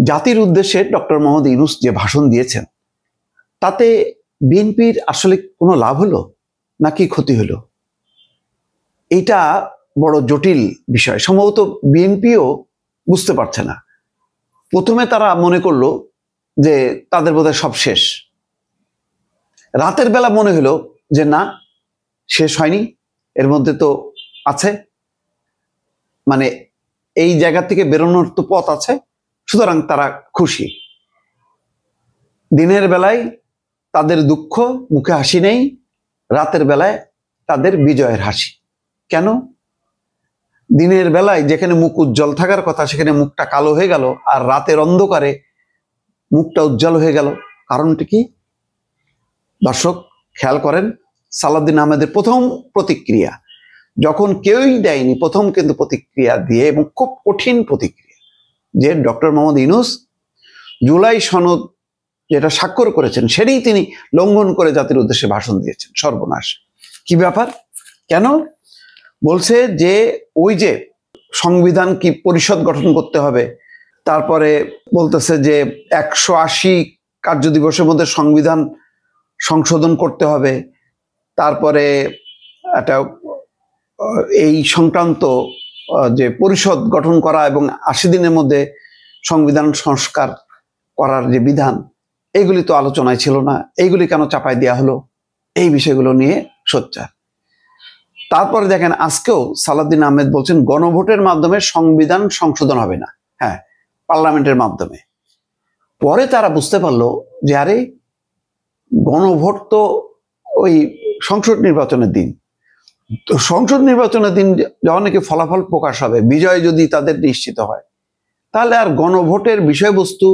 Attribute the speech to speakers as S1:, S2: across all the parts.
S1: জাতির উদ্দেশ্যে ডক্টর মোহাম্মদ ইউনূস যে ভাষণ দিয়েছেন তাতে বিএনপির আসলে কোনো লাভ হলো নাকি ক্ষতি হলো, এটা বড় জটিল বিষয়। সম্ভবত বিএনপিও বুঝতে পারছে না। প্রথমে তারা মনে করলো যে তাদের বোধহয় সব শেষ। রাতের বেলা মনে হলো যে না, শেষ হয়নি, এর মধ্যে তো আছে, মানে এই জায়গা থেকে বেরোনোর তো পথ আছে, সুতরাং তারা খুশি। দিনের বেলায় তাদের দুঃখ, মুখে হাসি নেই, রাতের বেলায় তাদের বিজয়ের হাসি। কেন? দিনের বেলায় যেখানে মুখ উজ্জ্বল থাকার কথা সেখানে মুখটা কালো হয়ে গেল, আর রাতের অন্ধকারে মুখটা উজ্জ্বল হয়ে গেল। কারণটা কি? দর্শক খেয়াল করেন, সালাউদ্দিন আহমেদের প্রথম প্রতিক্রিয়া যখন কেউই দেয়নি, প্রথম কিন্তু প্রতিক্রিয়া দিয়ে, এবং খুব কঠিন প্রতিক্রিয়া, যে ডক্টর মোহাম্মদ ইউনূস জুলাই সনদ যেটা স্বাক্ষর করেছেন সেটাই তিনি লঙ্ঘন করে জাতির উদ্দেশ্যে ভাষণ দিয়েছেন। সর্বনাশ! কি ব্যাপার? কেন? বলছে যে ওই যে সংবিধান কি পরিষদ গঠন করতে হবে, তারপরে বলতেছে যে 180 কার্যদিবসের মধ্যে সংবিধান সংশোধন করতে হবে, তারপরে একটা এই সংক্রান্ত যে পরিষদ গঠন করা এবং 80 দিনের মধ্যে সংবিধান সংস্কার করার যে বিধান, এইগুলি তো আলোচনায় ছিল না, এইগুলি কেন চাপায় দেওয়া হলো? এই বিষয়গুলো নিয়ে সোচ্চার। তারপরে দেখেন আজকেও সালাউদ্দিন আহমেদ বলছেন গণভোটের মাধ্যমে সংবিধান সংশোধন হবে না, হ্যাঁ, পার্লামেন্টের মাধ্যমে। পরে তারা বুঝতে পারলো যে আরে গণভোট তো ওই সংসদ নির্বাচনের দিন, তো সংসদ নির্বাচনের দিন যখন নাকি ফলাফল প্রকাশ হবে, বিজয় যদি তাদের নিশ্চিত হয়, তাহলে আর গণভোটের বিষয়বস্তু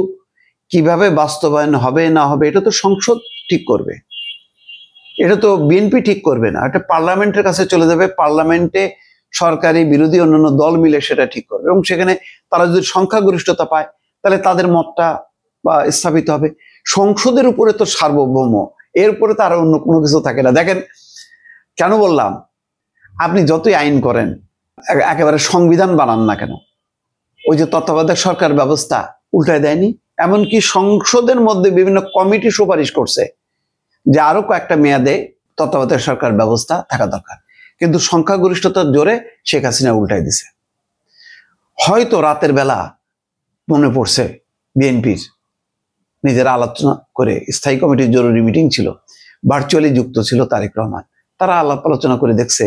S1: কিভাবে বাস্তবায়ন হবে না হবে এটা তো সংসদ ঠিক করবে, এটা তো বিএনপি ঠিক করবে না, এটা পার্লামেন্টের কাছে চলে যাবে। পার্লামেন্টে সরকারি বিরোধী অন্যান্য দল মিলে সেটা ঠিক করবে, এবং সেখানে তারা যদি সংখ্যাগরিষ্ঠতা পায় তাহলে তাদের মতটা স্থাপিত হবে। সংসদের উপরে তো সার্বভৌম, এর উপরে তো আর অন্য কোনো কিছু থাকে না। দেখেন কেন বললাম, আপনি যতই আইন করেন, একেবারে সংবিধান বানান না কেন, ওই যে তত্ত্বাবধায়ক সরকার ব্যবস্থা উল্টায় দেয়নি? এমনকি সংসদের মধ্যে বিভিন্ন কমিটি সুপারিশ করছে যে আরো কয়েকটা মেয়াদে তত্ত্বাবধায়ক সরকার ব্যবস্থা থাকা দরকার, কিন্তু সংখ্যাগরিষ্ঠতার জোরে শেখ হাসিনা উল্টাই দিছে। হয়তো রাতের বেলা মনে পড়ছে বিএনপির, নিজেরা আলোচনা করে, স্থায়ী কমিটির জরুরি মিটিং ছিল, ভার্চুয়ালি যুক্ত ছিল তারেক রহমান, তারা আলাপ আলোচনা করে দেখছে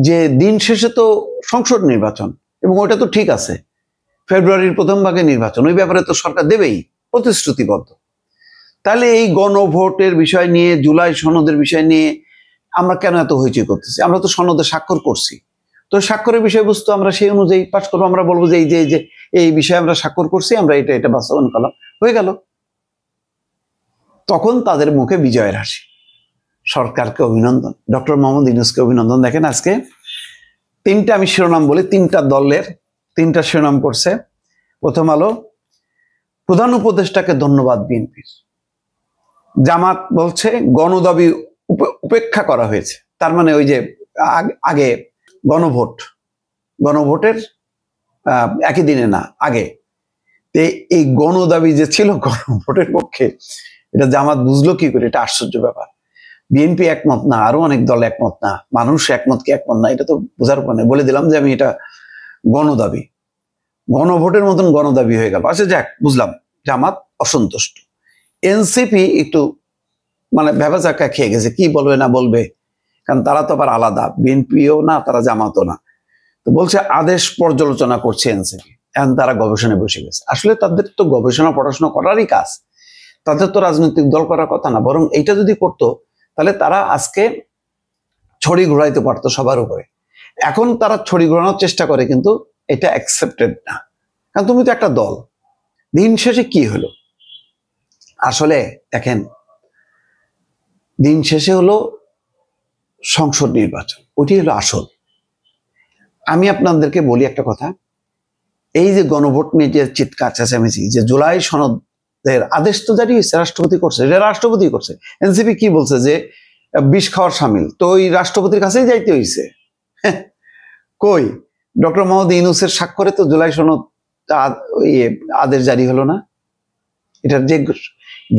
S1: যে দিন শেষে তো সংসদ নির্বাচন, এবং ওটা তো ঠিক আছে, ফেব্রুয়ারির প্রথম ভাগে নির্বাচন, ওই ব্যাপারে তো সরকার দেবেই, প্রতিশ্রুতিবদ্ধ। তাহলে এই গণভোটের বিষয় নিয়ে, জুলাই সনদের বিষয় নিয়ে আমরা কেন এত হইচই করতেছি? আমরা তো সনদে স্বাক্ষর করছি, তো স্বাক্ষরের বিষয়বস্তু আমরা সেই অনুযায়ী পাস করবো। আমরা বলবো যে এই বিষয়ে আমরা স্বাক্ষর করছি, আমরা এটা বাস্তবায়ন করলাম, হয়ে গেল। তখন তাদের মুখে বিজয়ের হাসি। সরকারকে অভিনন্দন, ডক্টর মোহাম্মদ ইউনূসকে অভিনন্দন। দেখেন আজকে তিনটা, আমি শিরোনাম বলি, তিনটা দলের তিনটা শিরোনাম করছে। প্রথম আলো, প্রধান উপদেষ্টাকে ধন্যবাদ বিএনপির। জামাত বলছে গণদাবি উপেক্ষা করা হয়েছে, তার মানে ওই যে আগে গণভোটের একই দিনে না, আগে এই গণদাবি যে ছিল গণভোটের পক্ষে, এটা জামাত বুঝলো কি করে? এটা আশ্চর্য ব্যাপার। বিএনপি একমত না, আরো অনেক দল একমত না, মানুষ একমত কি একমত না, এটা তো বোঝার পর বলে দিলাম যে আমি এটা গণদাবি, গণভোটের মতন গণদাবি হয়ে গেল। আচ্ছা যাক, বুঝলাম জামাত অসন্তুষ্ট। এনসিপি একটু মানে ভেবাচাকা খেয়ে গেছে, কি বলবে না বলবে, কারণ তারা তো আবার আলাদা, বিএনপিও না, তারা জামাতও না। তো বলছে আদেশ পর্যালোচনা করছে এনসিপি, এখন তারা গবেষণায় বসে গেছে। আসলে তাদের তো গবেষণা পড়াশোনা করারই কাজ, তাদের তো রাজনৈতিক দল করার কথা না। বরং এইটা যদি করতো তাহলে তারা আজকে ছড়ি ঘোরাইতে পারতো সবার উপরে। এখন তারা ছড়ি ঘোরানোর চেষ্টা করে, কিন্তু এটা অ্যাকসেপ্টেড না, কারণ তুমি তো একটা দল। দিন শেষে কি হলো? আসলে দেখেন, দিন শেষে হলো সংসদ নির্বাচন, ওইটি হলো আসল। আমি আপনাদেরকে বলি একটা কথা, এই যে গণভোট নিয়ে যে চিৎকার চেঁচামেচি, যে জুলাই সনদের আদেশ তো জারি হয়েছে, রাষ্ট্রপতি করছে, এটা রাষ্ট্রপতি করছে। এনসিপি কি বলছে যে বিষ খাওয়ার সামিল, তো ওই রাষ্ট্রপতির কাছেই যাইতে হয়েছে। কই, ডক্টর মোহাম্মদ ইউনূসের স্বাক্ষরে তো জুলাই সনদ আদেশ জারি হলো না? এটার যে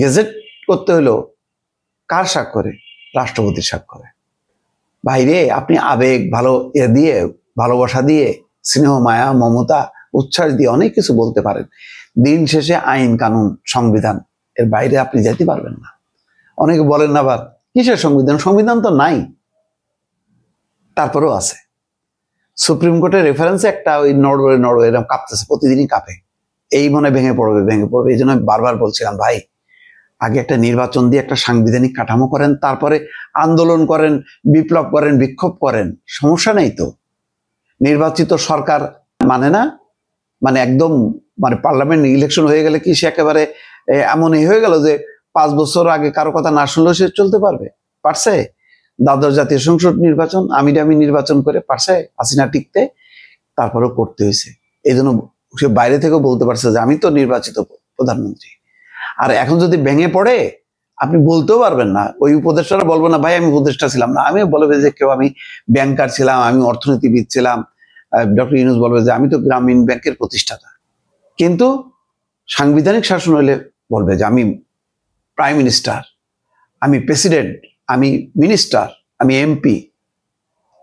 S1: গেজেট করতে হলো কার স্বাক্ষরে? রাষ্ট্রপতির স্বাক্ষরে। বাইরে আপনি আবেগ দিয়ে, ভালোবাসা দিয়ে, স্নেহ, মায়া, মমতা, উচ্ছ্বাস দিয়ে অনেক কিছু বলতে পারেন। দিন শেষে আইন, কানুন, সংবিধান, এর বাইরে আপনি যেতে পারবেন না। অনেকে বলেন না, আবার কিসের সংবিধান? সংবিধান তো নাই। তারপরেও আছে। সুপ্রিম কোর্টের রেফারেন্সে একটা ওই নড়বে এরকম কাঁপতেছে, প্রতিদিনই কাঁপে। এই মনে ভেঙে পড়বে। এই জন্য বারবার বলছিলাম, ভাই আগে একটা নির্বাচন দিয়ে একটা সাংবিধানিক কাঠামো করেন, তারপরে আন্দোলন করেন, বিপ্লব করেন, বিক্ষোভ করেন, সমস্যা নেই তো। নির্বাচিত সরকার মানে না, মানে একদম মানে পার্লামেন্ট ইলেকশন হয়ে গেলে কি সে একেবারে এমনই হয়ে গেল যে 5 বছর আগে কারো কথা না শুনলেও সে চলতে পারবে? পারছে? দ্বাদশ জাতীয় সংসদ নির্বাচন আমি নির্বাচন করে পারছে হাসিনা টিকতে? তারপরেও করতে হয়েছে। এই জন্য সে বাইরে থেকেও বলতে পারছে যে আমি তো নির্বাচিত প্রধানমন্ত্রী। আর এখন যদি ভেঙে পড়ে, আপনি বলতেও পারবেন না। ওই উপদেষ্টারা বলবো না, ভাই আমি উপদেষ্টা ছিলাম না। আমি বলবে যে কেউ আমি ব্যাংকার ছিলাম, আমি অর্থনীতিবিদ ছিলাম। ডক্টর ইউনূস বলবে যে আমি তো গ্রামীণ ব্যাংকের প্রতিষ্ঠাতা। কিন্তু সাংবিধানিক শাসন হলে বলবে যে আমি প্রাইম মিনিস্টার, আমি প্রেসিডেন্ট, আমি মিনিস্টার, আমি এমপি।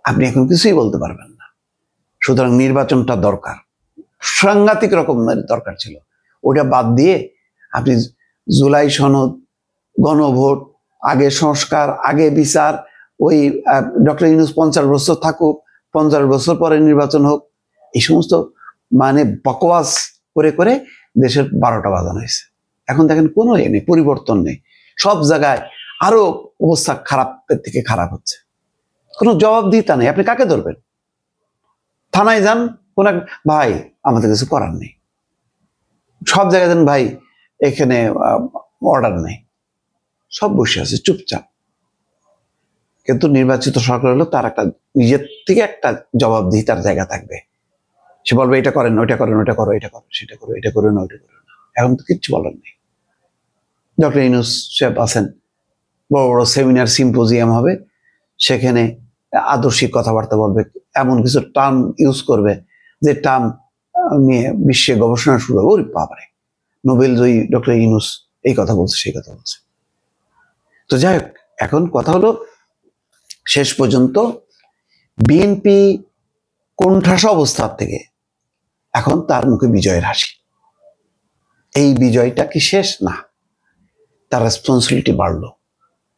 S1: আপনি এখন কিছুই বলতে পারবেন না। সুতরাং নির্বাচনটা দরকার, সাংঘাতিক রকমের দরকার ছিল। ওটা বাদ দিয়ে আপনি জুলাই সনদ, গণভোট, আগে সংস্কার, আগে বিচার, ওই ডক্টর ইউনূস 50 বছর থাকুক, 50 বছর পরে নির্বাচন হোক, এই সমস্ত মানে বকওয়াস করে করে দেশের 12টা বাজানো হয়েছে। এখন দেখেন কোনো নেই, পরিবর্তন নেই। সব জায়গায় আরো অবস্থা খারাপের থেকে খারাপ হচ্ছে। কোনো জবাবদিহিতা নেই। আপনি কাকে ধরবেন? থানায় যান, কোন ভাই আমাদের কিছু করার নেই। সব জায়গায় যান, ভাই এখানে অর্ডার নেই। সব বসে আছে চুপচাপ। কিন্তু নির্বাচিত সরকার হলো তার একটা নিজের থেকে একটা জবাবদিহিতার জায়গা থাকবে। সে বলবে এটা করেন, ওইটা করেন, ওইটা করো, এটা করো, সেটা করো, এটা করো না, ওইটা করো না। এখন তো কিচ্ছু বলার নেই। ডক্টর ইউনূস সাহেব আছেন, বড় বড় সেমিনার, সিম্পোজিয়াম হবে, সেখানে আদর্শিক কথাবার্তা বলবে, এমন কিছু টার্ম ইউজ করবে যে টার্ম নিয়ে বিশ্বে গবেষণা শুরু হবে। ওরে বাবারে, নোবেল জয়ী ডক্টর ইউনূস এই কথা বলছে, সেই কথা বলছে। তো যাই হোক, এখন কথা হলো শেষ পর্যন্ত বিএনপি কোণঠাসা অবস্থার থেকে এখন তার মুখে বিজয়ের হাসি। এই বিজয়টা কি শেষ? না, তার রেসপন্সিবিলিটি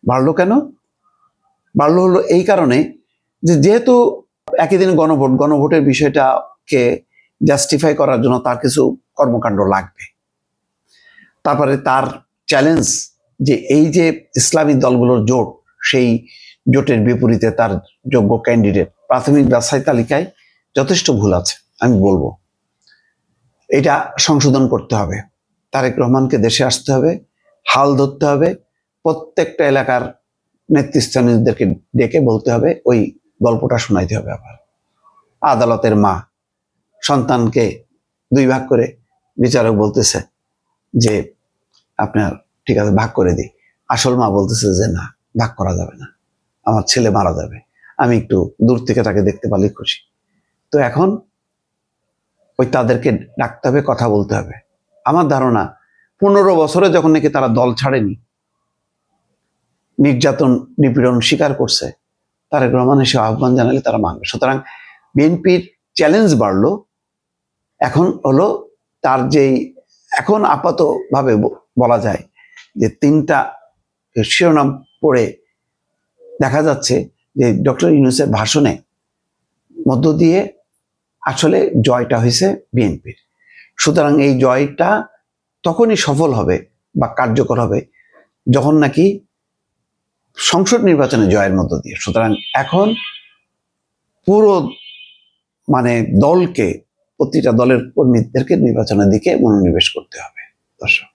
S1: বাড়লো কেন? বাড়লো হলো এই কারণে যে যেহেতু একই দিন গণভোটের বিষয়টাকে জাস্টিফাই করার জন্য তার কিছু কর্মকাণ্ড লাগবে। তারপরে তার চ্যালেঞ্জ যে এই যে ইসলামী দলগুলোর জোট, সেই জোটের বিপরীতে তার যোগ্য ক্যান্ডিডেট প্রাথমিক বাছাই তালিকায় যথেষ্ট ভুল আছে, আমি বলবো। এটা সংশোধন করতে হবে। তারেক রহমানকে দেশে আসতে হবে, হাল ধরতে হবে, প্রত্যেকটা এলাকার নেতৃস্থানীয়দেরকে ডেকে বলতে হবে, ওই গল্পটা শোনাইতে হবে। আবার আদালতের মা সন্তানকে 2 ভাগ করে, বিচারক বলতেছে যে আপনার ঠিক আছে ভাগ করে দিই, আসল মা বলতেছে যে না, ভাগ করা যাবে না, আমার ছেলে মারা যাবে, আমি একটু দূর থেকে তাকে দেখতে পারলে খুশি। তো এখন ওই তাদেরকে ডাকতে হবে, কথা বলতে হবে। আমার ধারণা 15 বছরে যখন নাকি তারা দল ছাড়েনি, নির্যাতন নিপীড়ন স্বীকার করছে, তারেক রহমান এসে আহ্বান জানালে তারা মানবে। সুতরাং বিএনপির চ্যালেঞ্জ বাড়লো। এখন হলো তার যেই এখন আপাতভাবে বলা যায় যে 3টা শিরোনাম পড়ে দেখা যাচ্ছে যে ডক্টর ইউনূসের ভাষণে মধ্য দিয়ে আসলে জয়টা হয়েছে বিএনপির। সুতরাং এই জয়টা তখনই সফল হবে বা কার্যকর হবে যখন নাকি সংসদ নির্বাচনে জয়ের মধ্য দিয়ে। সুতরাং এখন পুরো মানে দলকে, প্রতিটা দলের কর্মীদেরকে নির্বাচনের দিকে মনোনিবেশ করতে হবে। দর্শক।